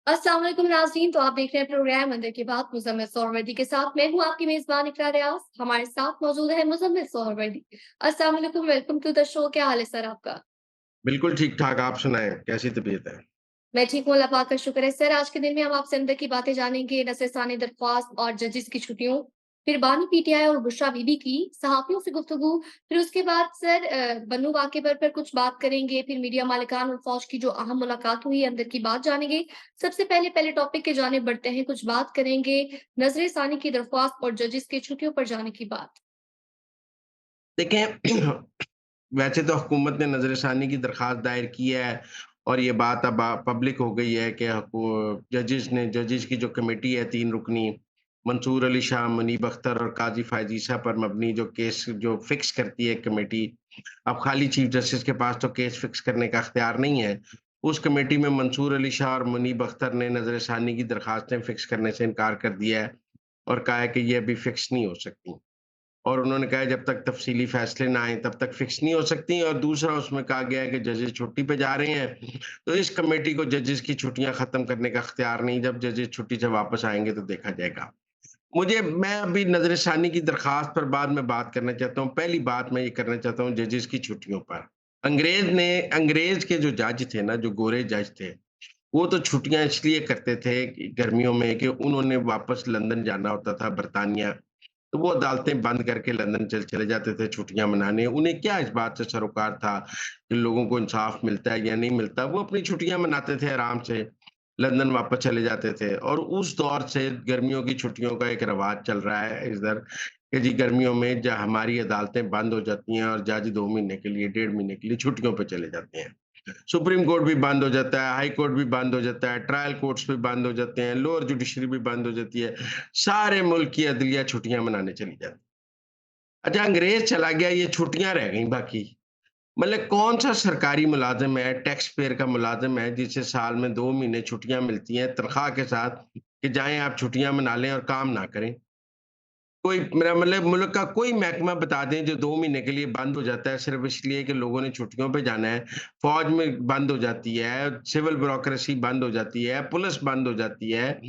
अस्सलाम वालेकुम नाज़रीन। तो आप देख रहे हैं प्रोग्राम अंदर की बात मुज़म्मिल सोहरवर्दी के साथ। मैं हूँ आपकी मेज़बान इकरार रियाज़। हमारे साथ मौजूद है मुज़म्मिल सोहरवर्दी। अस्सलाम वालेकुम, वेलकम टू द शो। क्या हाल है सर आपका? बिल्कुल ठीक-ठाक, आप सुनाएँ, कैसी तबीयत है? मैं ठीक हूँ, अल्लाह पाक का शुक्र है। सर, आज के दिन में हम आपसे अंदर की बातें जानेंगे, नसरसानी दरख्वास्त और जजेस की छुट्टियों, फिर बानी पीटीआई और बुशरा बीबी की सहाफ़ियों से गुफ्तगू, फिर उसके बाद सर बन्नू वाक़े पर कुछ बात करेंगे, फिर मीडिया मालिकान और फ़ौज की जो अहम मुलाकात हुई, अंदर की बात जानेंगे। सबसे पहले टॉपिक की जानिब बढ़ते हैं, कुछ बात करेंगे नज़र-ए-सानी की दरख्वास्त और जजेस की छुट्टियों पर जाने की बात। देखें, वैसे तो हुकूमत ने नज़र-ए-षानी की दरख़्वास्त दायर की है और ये बात अब पब्लिक हो गई है कि जजेस की जो कमेटी है 3 रुकनी, मंसूर अली शाह, मुनीब अख्तर और काज़ी फ़ायज़ ईसा पर मबनी जो केस जो फ़िक्स करती है कमेटी, अब खाली चीफ जस्टिस के पास तो केस फ़िक्स करने का इख्तियार नहीं है। उस कमेटी में मंसूर अली शाह और मुनीब अख्तर ने नज़र-ए-षानी की दरख़्वास्तें फ़िक्स करने से इनकार कर दिया है और कहा है कि ये अभी फ़िक्स नहीं हो सकती। और उन्होंने कहा है जब तक तफ़सीली फ़ैसले ना आएँ तब तक फ़िक्स नहीं हो सकती और दूसरा उसमें कहा गया है कि जजेस छुट्टी पे जा रहे हैं, तो इस कमेटी को जजेस की छुट्टियाँ ख़त्म करने का इख्तियार नहीं, जब जजेस छुट्टी से वापस आएँगे तो देखा जाएगा। मैं अभी नज़र-ए-षानी की दरख़्वास्त पर बाद में बात करना चाहता हूँ, पहली बात मैं ये करना चाहता हूँ जजेस की छुट्टियों पर। अंग्रेज़ के जो जज थे ना, जो गोरे जज थे, वो तो छुट्टियाँ इसलिए करते थे कि गर्मियों में कि उन्होंने वापस लंदन जाना होता था, बरतानिया, तो वो अदालतें बंद करके लंदन चले जाते थे छुट्टियाँ मनाने। उन्हें क्या इस बात से सरोकार था कि लोगों को इंसाफ मिलता है या नहीं मिलता। वो अपनी छुट्टियाँ मनाते थे आराम से, लंदन वापस चले जाते थे और उस दौर से गर्मियों की छुट्टियों का एक रिवाज चल रहा है इधर कि जी गर्मियों में हमारी अदालतें बंद हो जाती हैं और जज 2 महीने के लिए, 1.5 महीने के लिए छुट्टियों पे चले जाते हैं। सुप्रीम कोर्ट भी बंद हो जाता है, हाई कोर्ट भी बंद हो जाता है, ट्रायल कोर्ट्स भी बंद हो जाते हैं, लोअर जुडिशरी भी बंद हो जाती है। सारे मुल्क की अदलिया छुट्टियाँ मनाने चली जाती है। अच्छा अंग्रेज़ चला गया, ये छुट्टियाँ रह गईं बाकी। मतलब कौन-सा सरकारी मुलाज़िम है, टैक्स पेयर का मुलाज़िम है, जिसे साल में 2 महीने छुट्टियाँ मिलती हैं तनख्वाह के साथ कि जाएँ आप छुट्टियाँ मना लें और काम ना करें। कोई मेरा मतलब मुल्क का कोई महकमा बता दें जो 2 महीने के लिए बंद हो जाता है सिर्फ़ इसलिए कि लोगों ने छुट्टियों पे जाना है। फ़ौज में बंद हो जाती है, सिविल ब्यूरोक्रेसी बंद हो जाती है, पुलिस बंद हो जाती है,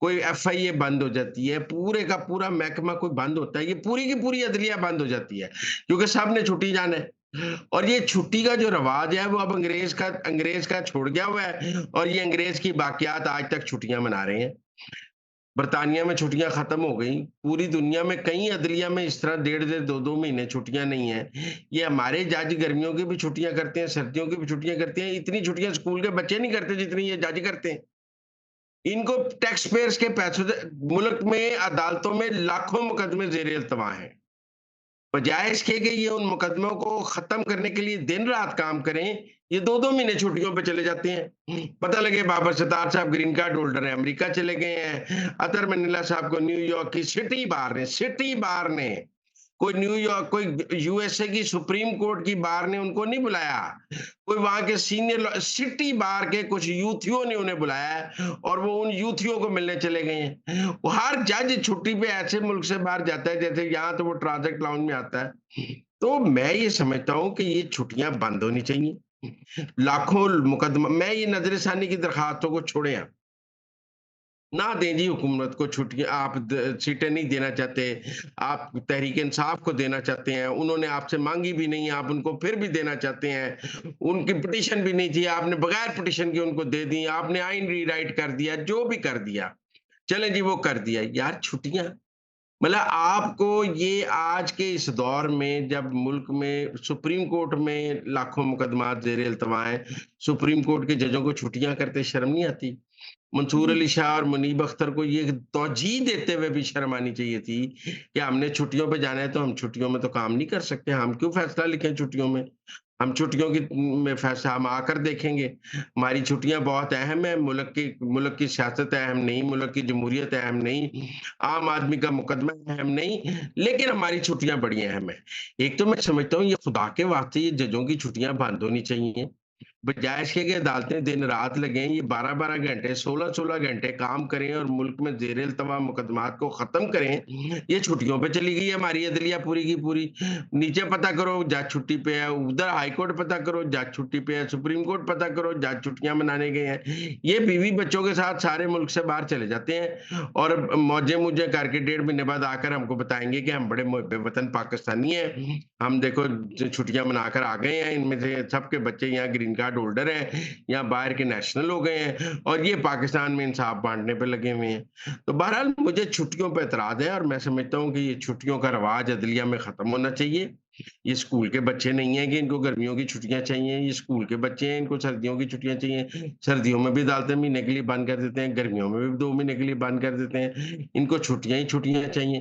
कोई एफआईए बंद हो जाती है, पूरे का पूरा महकमा कोई बंद होता है, ये पूरी की पूरी अदलिया बंद हो जाती है, क्योंकि सब ने छुट्टी जाना है। और ये छुट्टी का जो रिवाज है वो अब अंग्रेज़ का छोड़ गया हुआ है और ये अंग्रेज़ की बाक़ियात आज तक छुट्टियाँ मना रहे हैं। बरतानिया में छुट्टियाँ खत्म हो गई। पूरी दुनिया में कई अदलिया में इस तरह डेढ़-डेढ़, 2-2 महीने छुट्टियाँ नहीं हैं। ये हमारे जज गर्मियों की भी छुट्टियाँ करते हैं, सर्दियों की भी छुट्टियाँ करते हैं। इतनी छुट्टियाँ स्कूल के बच्चे नहीं करते जितनी ये जज करते हैं। इनको टैक्स पेयर्स के पैसों से मुल्क में अदालतों में लाखों मुकदमे ज़ेर-ए-इल्तवा हैं। बजाए इसके कि ये उन मुकदमों को खत्म करने के लिए दिन-रात काम करें, ये 2-2 महीने छुट्टियों पे चले जाते हैं। पता लगे बाबर सितार साहब ग्रीन कार्ड होल्डर हैं, अमेरिका चले गए हैं। अतर मनीला साहब को न्यूयॉर्क की सिटी बार ने कोई यूएसए की सुप्रीम कोर्ट की बार ने उनको नहीं बुलाया। कोई वहाँ के सीनियर सिटी बार के कुछ यूथियों ने उन्हें बुलाया है और वो उन यूथियों को मिलने चले गए हैं। वो हर जज छुट्टी पे ऐसे मुल्क से बाहर जाता है जैसे यहाँ तो वो ट्रांजिट लाउंज में आता है। तो मैं ये समझता हूँ कि ये छुट्टियाँ बंद होनी चाहिए। लाखों मुकदमा मैं ये नज़र-ए-षानी की दरखास्तों को छोड़ें आप। ना दें जी हुकूमत को छुट्टियाँ आप सीटें नहीं देना चाहते, आप तहरीक इंसाफ को देना चाहते हैं, उन्होंने आपसे माँगी भी नहीं, आप उनको फिर भी देना चाहते हैं, उनकी पिटीशन भी नहीं थी, आपने बगैर पिटीशन के उनको दे दी, आपने आइन रीराइट कर दिया, जो भी कर दिया, चलें जी वो कर दिया। यार छुट्टियाँ मतलब आपको ये आज के इस दौर में जब मुल्क में सुप्रीम कोर्ट में लाखों मुकदमात ज़ेर-ए-इल्तवा हैं, सुप्रीम कोर्ट के जजों को छुट्टियाँ करते शर्म नहीं आती? मंसूर जी। अली शाह और मुनीब अख्तर को ये तौजीह देते हुए भी शर्म आनी चाहिए थी कि हमने छुट्टियों पे जाना है तो हम छुट्टियों में तो काम नहीं कर सकते, हम क्यों फैसला लिखें छुट्टियों में? हम छुट्टियों की में फैसला हम आकर देखेंगे। हमारी छुट्टियाँ बहुत अहम है, मुल्क की सियासत अहम नहीं, मुल्क की जमहूरियत अहम नहीं, आम आदमी का मुकदमा अहम नहीं, लेकिन हमारी छुट्टियाँ बड़ी अहम हैं। एक तो मैं समझता हूँ ये खुदा के वास्ते ये जजों की छुट्टियाँ बंद होनी चाहिए। बजाय इसके कि अदालतें दिन-रात लगें, ये 12-12 घंटे, 16-16 घंटे काम करें और मुल्क में ज़ेर-ए-इल्तवा मुकदमात को ख़त्म करें, ये छुट्टियों पे चली गई है हमारी अदलिया पूरी की पूरी। नीचे पता करो जज छुट्टी पे है, उधर हाई कोर्ट पता करो जज छुट्टी पे है, सुप्रीम कोर्ट पता करो जज छुट्टियाँ मनाने गए हैं। ये बीवी बच्चों के साथ सारे मुल्क से बाहर चले जाते हैं और मौजे-मुजे करके 1.5 महीने बाद आकर हमको बताएँगे कि हम बड़े मुहिब्बे वतन पाकिस्तानी हैं। हम देखो छुट्टियाँ मनाकर आ गए हैं, इनमें से सबके बच्चे यहाँ ग्रीन कार्ड होल्डर हैं, यहाँ बाहर के नेशनल हो गए हैं और ये पाकिस्तान में इंसाफ बाँटने पे लगे हुए हैं। तो बहरहाल मुझे छुट्टियों पे एतराज़ है और मैं समझता हूँ कि ये छुट्टियों का रवाज अदलिया में ख़त्म होना चाहिए। ये स्कूल के बच्चे नहीं हैं कि इनको गर्मियों की छुट्टियाँ चाहिए, ये स्कूल के बच्चे हैं, इनको सर्दियों की छुट्टियाँ चाहिए। सर्दियों में भी अदालतें महीने के लिए बंद कर देते हैं, गर्मियों में भी 2 महीने के लिए बंद कर देते हैं। इनको छुट्टियाँ ही छुट्टियाँ चाहिए।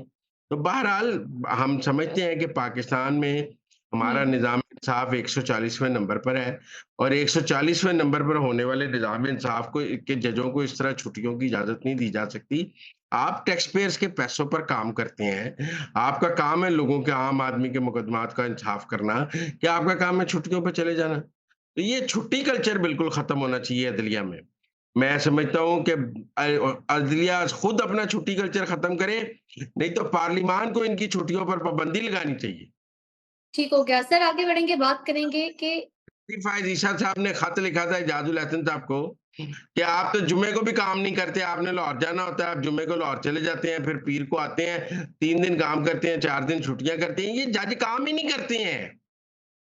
तो बहरहाल हम समझते हैं कि पाकिस्तान में हमारा हुँ। निज़ाम इंसाफ़ 140वें नंबर पर है और 140वें नंबर पर होने वाले निज़ाम इंसाफ़ को के जजों को इस तरह छुट्टियों की इजाज़त नहीं दी जा सकती। आप टैक्स पेयर्स के पैसों पर काम करते हैं। आपका काम है लोगों के आम आदमी के मुकदमात का इंसाफ़ करना, क्या आपका काम है छुट्टियों पे चले जाना? तो ये छुट्टी कल्चर बिल्कुल ख़त्म होना चाहिए अदलिया में। मैं समझता हूँ कि अदलिया खुद अपना छुट्टी कल्चर ख़त्म करे, नहीं तो पार्लिमान को इनकी छुट्टियों पर पाबंदी लगानी चाहिए। ठीक हो गया। सर आगे बढ़ेंगे, बात करेंगे कि फ़ायज़ ईसा साहब ने खत लिखा था एजाजुल हसन साहब को कि आप तो जुम्मे को भी काम नहीं करते, आपने लाहौर जाना होता है, आप जुम्मे को लाहौर चले जाते हैं, फिर पीर को आते हैं, 3 दिन काम करते हैं, 4 दिन छुट्टियाँ करते हैं। ये जज काम ही नहीं करते हैं।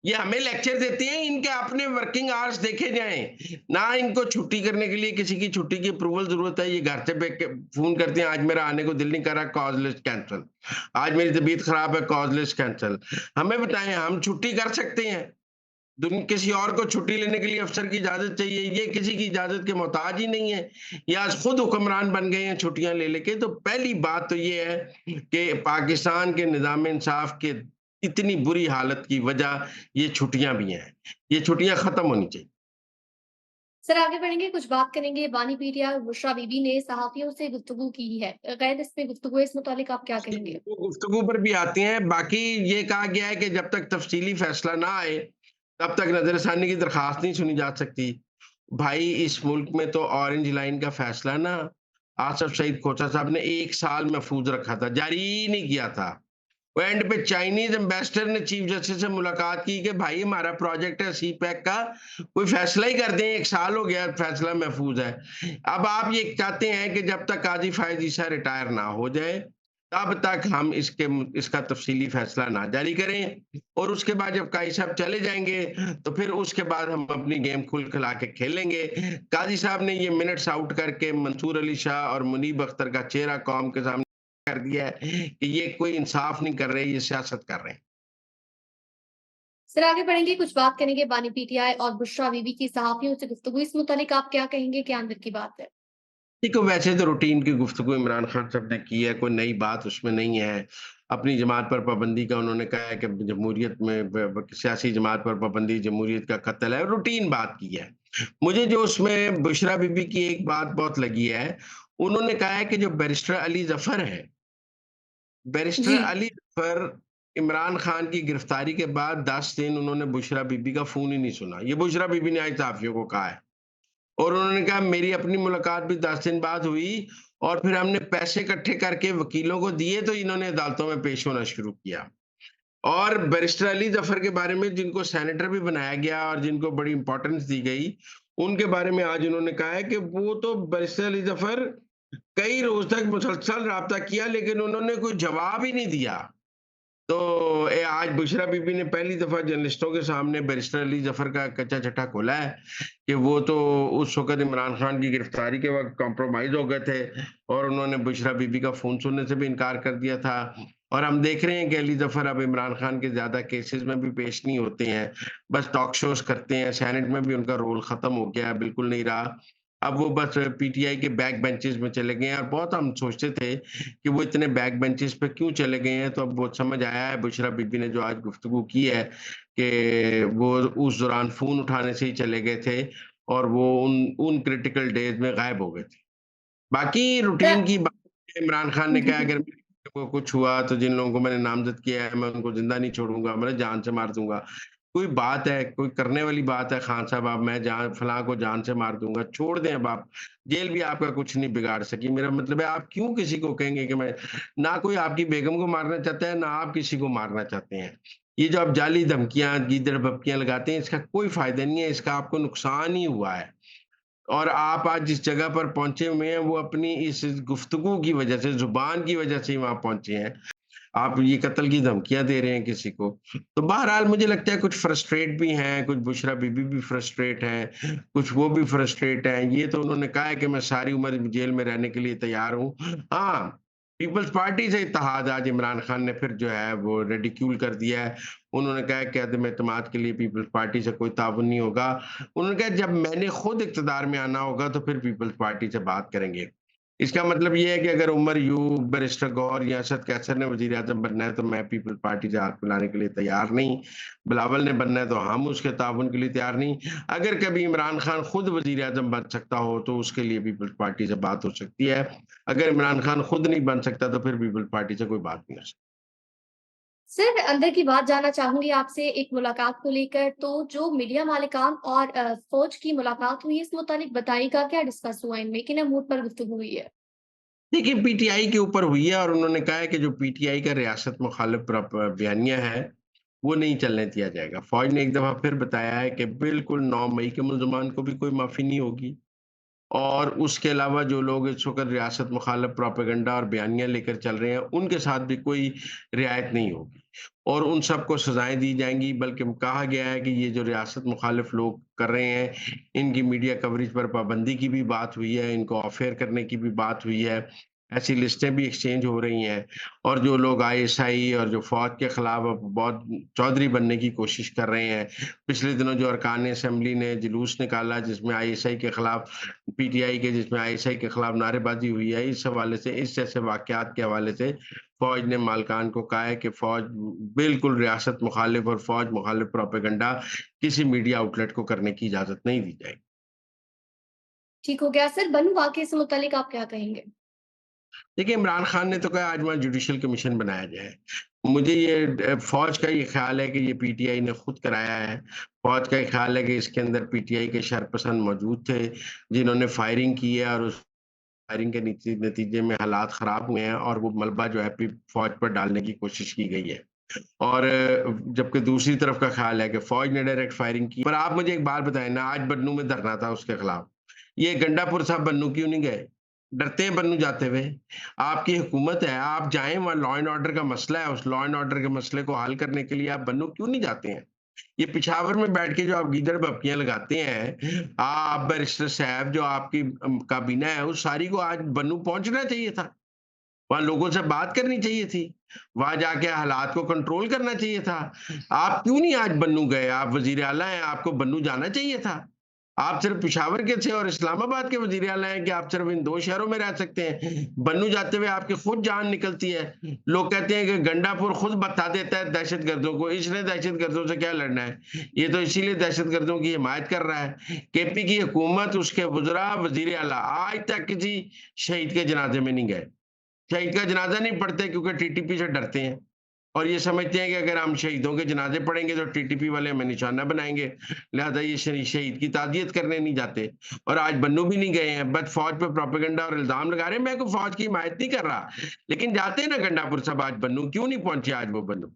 ये हमें लेक्चर देते हैं, इनके अपने वर्किंग आवर्स देखे जाएँ। ना इनको छुट्टी करने के लिए किसी की छुट्टी की अप्रूवल ज़रूरत है, ये घर से पे के फ़ोन करते हैं, आज मेरा आने को दिल नहीं कर रहा, कॉज़ लिस्ट कैंसल। आज मेरी तबीयत खराब है, कॉज़ लिस्ट कैंसल। हमें बताएँ, हम छुट्टी कर सकते हैं। किसी और को छुट्टी लेने के लिए अफ़सर की इजाज़त चाहिए, ये किसी की इजाज़त के मोहताज ही नहीं है। ये आज खुद हुक्मरान बन गए हैं छुट्टियाँ ले लेके। तो पहली बात तो ये है कि पाकिस्तान के निज़ाम-ए-इंसाफ़ के इतनी बुरी हालत की वजह ये छुट्टियाँ भी हैं। ये छुट्टियाँ खत्म होनी चाहिए। सर आगे बढ़ेंगे, कुछ बात करेंगे बानी पीटीआई और बुशरा बीबी ने सहाफ़ियों से गुफ्तगू की है। गैर इसमें गुफ्तगू है, इस मुतालिक आप क्या कहेंगे? वो गुफ्तगू पर भी आती हैं। बाकी ये कहा गया है कि जब तक तफ़सीली फ़ैसला ना आए, तब तक नज़रसानी की दरख़्वास्त नहीं सुनी जा सकती। भाई इस मुल्क में तो ऑरेंज लाइन का फ़ैसला ना आसफ़ सईद खोचा साहब ने 1 साल महफ़ूज़ रखा था, जारी ही नहीं किया था। वो एंड पे चाइनीज़ एम्बेसडर ने चीफ जस्टिस से मुलाकात की कि भाई हमारा प्रोजेक्ट है सीपैक का, कोई फ़ैसला ही कर दें, 1 साल हो गया फ़ैसला महफ़ूज़ है। अब आप ये चाहते हैं कि जब तक काज़ी फ़ायज़ ईसा रिटायर ना हो जाए, तब तक हम इसका तफ़सीली फ़ैसला ना जारी करें और उसके बाद जब काज़ी साहब चले जाएँगे, तो फिर उसके बाद हम अपनी गेम खुल-खिला के खेलेंगे। काज़ी साहब ने ये मिनट्स आउट करके मंसूर अली शाह और मुनीब अख्तर का चेहरा कौम के सामने कर दिया है कि ये कोई इंसाफ नहीं कर रहे, ये सियासत कर रहे हैं। सर आगे बढ़ेंगे, कुछ बात करेंगे बानी पीटीआई और बुशरा बीबी की सहाफ़ियों से गुफ्तगू, इस मुतालिक आप क्या कहेंगे? क्या अंदर की बात है? देखो वैसे तो रूटीन की गुफ्तगू इमरान खान साहब ने की है, कोई नई बात उसमें नहीं है। अपनी जमात पर पाबंदी का उन्होंने कहा है कि जमहूरियत में सियासी जमात पर पाबंदी जमहूरियत का कत्ल है, रूटीन बात की है। मुझे जो उसमें बुशरा बीबी की एक बात बहुत लगी है, उन्होंने कहा है कि जो बैरिस्टर अली ज़फ़र हैं, बैरिस्टर जी। अली ज़फ़र इमरान खान की गिरफ्तारी के बाद 10 दिन उन्होंने बुशरा बीबी का फ़ोन ही नहीं सुना। ये बुशरा बीबी ने आज सहाफ़ियों को कहा है। और उन्होंने कहा मेरी अपनी मुलाकात भी 10 दिन बाद हुई और फिर हमने पैसे इकट्ठे करके वकीलों को दिए तो इन्होंने अदालतों में पेश होना शुरू किया। और बैरिस्टर अली ज़फ़र के बारे में जिनको सेनेटर भी बनाया गया और जिनको बड़ी इम्पोर्टेंस दी गई, उनके बारे में आज उन्होंने कहा है कि वो तो बैरिस्टर अली ज़फ़र कई रोज़ तक मुसलसल राब्ता किया लेकिन उन्होंने कोई जवाब ही नहीं दिया। तो आज बुशरा बीबी ने पहली दफ़ा जर्नलिस्टों के सामने बैरिस्टर अली ज़फ़र का कच्चा-चिट्ठा खोला है कि वो तो उस वक़्त इमरान खान की गिरफ्तारी के वक़्त कॉम्प्रोमाइज़ हो गए थे और उन्होंने बुशरा बीबी का फ़ोन सुनने से भी इनकार कर दिया था। और हम देख रहे हैं कि अली ज़फ़र अब इमरान खान के ज़्यादा केसेज़ में भी पेश नहीं होते हैं, बस टॉक शोज़ करते हैं, सेनेट में भी उनका रोल ख़त्म हो गया है, बिल्कुल नहीं रहा। अब वो बस पीटीआई के बैक बेंचेज़ में चले गए हैं और बहुत हम सोचते थे कि वो इतने बैक बेंचेस पे क्यों चले गए हैं, तो अब बहुत समझ आया है बुशरा बीबी ने जो आज गुफ्तगू की है कि वो उस दौरान फ़ोन उठाने से ही चले गए थे और वो उन उन क्रिटिकल डेज़ में गायब हो गए थे। बाकी रूटीन की बात है, इमरान खान ने कहा अगर मेरे बेटे को कुछ हुआ तो जिन लोगों को मैंने नामज़द किया है मैं उनको ज़िंदा नहीं छोड़ूँगा, मैं जान से मार दूँगा। कोई बात है, कोई करने वाली बात है खान साहब अब मैं जान फलाँ को जान से मार दूँगा, छोड़ दें अब आप। जेल भी आपका कुछ नहीं बिगाड़ सकी। मेरा मतलब है आप क्यों किसी को कहेंगे कि मैं ना कोई आपकी बेगम को मारना चाहता है, ना आप किसी को मारना चाहते हैं। ये जो आप जाली धमकियाँ, गीदड़-भभकियाँ लगाते हैं इसका कोई फ़ायदा नहीं है, इसका आपको नुकसान ही हुआ है। और आप आज जिस जगह पर पहुँचे हुए हैं वो अपनी इस गुफ्तगू की वज़ह से, ज़ुबान की वज़ह से ही वहाँ पहुँचे हैं। आप ये कत्ल की धमकियाँ दे रहे हैं किसी को। तो बहरहाल मुझे लगता है कुछ फ्रस्ट्रेट भी हैं, कुछ बुशरा बीबी भी फ्रस्ट्रेट हैं, कुछ वो भी फ्रस्ट्रेट हैं। ये तो उन्होंने कहा है कि मैं सारी उम्र जेल में रहने के लिए तैयार हूँ। हाँ, पीपल्स पार्टी से इत्तेहाद आज इमरान खान ने फिर जो है वो रिडिक्यूल कर दिया है। उन्होंने कहा है कि अदम एतमाद के लिए पीपल्स पार्टी से कोई ताउन नहीं होगा। उन्होंने कहा जब मैंने खुद इक़्तिदार में आना होगा तो फिर पीपल्स पार्टी से बात करेंगे। इसका मतलब ये है कि अगर उमर यूब, बैरिस्टर गौहर या असद कैसर ने वज़ीर-ए-आज़म बनना है तो मैं पीपल्स पार्टी से हाथ मिलाने के लिए तैयार नहीं। बिलावल ने बनना है तो हम उसके ताउन के लिए तैयार नहीं। अगर कभी इमरान खान खुद वज़ीर-ए-आज़म बन सकता हो तो उसके लिए पीपल्स पार्टी से बात हो सकती है। अगर इमरान खान खुद नहीं बन सकता तो फिर पीपल्स पार्टी से कोई बात नहीं हो सकती। सर, अंदर की बात जानना चाहूँगी आपसे एक मुलाकात को लेकर, तो जो मीडिया मालिकान और फ़ौज की मुलाकात हुई, इस मुतालिक बताइएगा क्या डिस्कस हुआ इनमें? किन अमूर पर गुफ्तगू हुई है? देखिए, पीटीआई के ऊपर हुई है और उन्होंने कहा है कि जो पीटीआई का रियासत मुखालिफ बयानिया है, वो नहीं चलने दिया जाएगा। फ़ौज ने एक दफ़ा फिर बताया है कि बिल्कुल 9 मई के मुल्ज़मान को भी कोई माफ़ी नहीं होगी और उसके अलावा जो लोग इस वक़्त रियासत मुखालिफ प्रोपेगेंडा और बयानियाँ लेकर चल रहे हैं, उनके साथ भी कोई रियायत नहीं होगी और उन सबको सज़ाएँ दी जाएँगी। बल्कि कहा गया है कि ये जो रियासत मुखालिफ लोग कर रहे हैं, इनकी मीडिया कवरेज पर पाबंदी की भी बात हुई है, इनको ऑफ एयर करने की भी बात हुई है। ऐसी लिस्टें भी एक्सचेंज हो रही हैं और जो लोग आईएसआई और जो फ़ौज के खिलाफ अब बहुत चौधरी बनने की कोशिश कर रहे हैं। पिछले दिनों जो अरकान असेंबली ने जुलूस निकाला जिसमें आईएसआई के खिलाफ पीटीआई के जिसमें आईएसआई के खिलाफ नारेबाज़ी हुई है, इस हवाले से इस जैसे वाक़यात के हवाले से फ़ौज ने मालकान को कहा है कि फ़ौज बिल्कुल रियासत मुखालिफ और फ़ौज मुखालिफ प्रोपेगेंडा किसी मीडिया आउटलेट को करने की इजाज़त नहीं दी जाएगी। ठीक हो गया सर, बन्नू वाक़ये से मुतालिक आप क्या कहेंगे? देखिए, इमरान खान ने तो कहा आज वहाँ जुडिशियल कमीशन बनाया जाए। मुझे ये फ़ौज का ये ख़्याल है कि ये पीटीआई ने खुद कराया है। फ़ौज का ये ख़्याल है कि इसके अंदर पीटीआई के शरपसंद मौजूद थे, जिन्होंने फायरिंग की है और उस फायरिंग के नतीजे में हालात ख़राब हुए हैं और वो मलबा जो है फ़ौज पर डालने की कोशिश की गई है। और जबकि दूसरी तरफ का ख़्याल है कि फ़ौज ने डायरेक्ट फायरिंग की। पर आप मुझे एक बात बताएँ ना, आज बन्नू में धरना था उसके खिलाफ। ये गंडापुर साहब बन्नू क्यों नहीं गए? डरते हैं बन्नू जाते हुए। आपकी हुकूमत है, आप जाएँ वहाँ लॉ एंड ऑर्डर का मसला है, उस लॉ एंड ऑर्डर के मसले को हल करने के लिए आप बन्नू क्यों नहीं जाते हैं? ये पेशावर में बैठ के जो आप गीदड़-भभकियाँ लगाते हैं, आप बैरिस्टर साहब जो आपकी काबीना है, उस सारी को आज बन्नू पहुँचना चाहिए था। वहाँ लोगों से बात करनी चाहिए थी। वहाँ जाके हालात को कंट्रोल करना चाहिए था। आप क्यों नहीं आज बन्नू गए? आप वज़ीर आला हैं, आपको बन्नू जाना चाहिए था। आप सिर्फ़ पेशावर के थे और इस्लामाबाद के वज़ीर आला हैं कि आप सिर्फ़ इन 2 शहरों में रह सकते हैं। बन्नू जाते हुए आपकी खुद जान निकलती है। लोग कहते हैं कि गंडापुर खुद बता देता है दहशतगर्दों को, इसने दहशतगर्दों से क्या लड़ना है? ये तो इसीलिए दहशतगर्दों की हिमायत कर रहा है। केपी की हुकूमत, उसके वज़रा, वज़ीर आला आज तक किसी शहीद के जनाज़े में नहीं गए। शहीद का जनाज़ा नहीं पढ़ते क्योंकि टीटीपी से डरते हैं और ये समझते हैं कि अगर हम शहीदों के जनाज़े पढ़ेंगे तो टीटीपी वाले हमें निशाना बनाएँगे। लिहाज़ा ये शहीद की ताज़ियत करने नहीं जाते और आज बन्नू भी नहीं गए हैं। बस फ़ौज पे प्रोपेगेंडा और इल्ज़ाम लगा रहे हैं। मैं कोई फ़ौज की हिमायत नहीं कर रहा, लेकिन जाते हैं ना गंडापुर साहब आज बन्नू, क्यों नहीं पहुँचे आज वो बन्नू?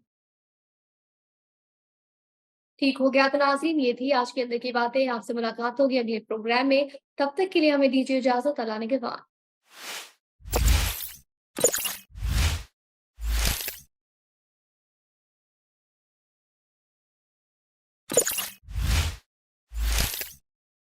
ठीक हो गया तो नाज़रीन, ये थी आज के अंदर की बातें। आपसे मुलाकात होगी अगले प्रोग्राम में। तब तक के लिए हमें दीजिए इजाज़त। अल्लाह ने के बाद।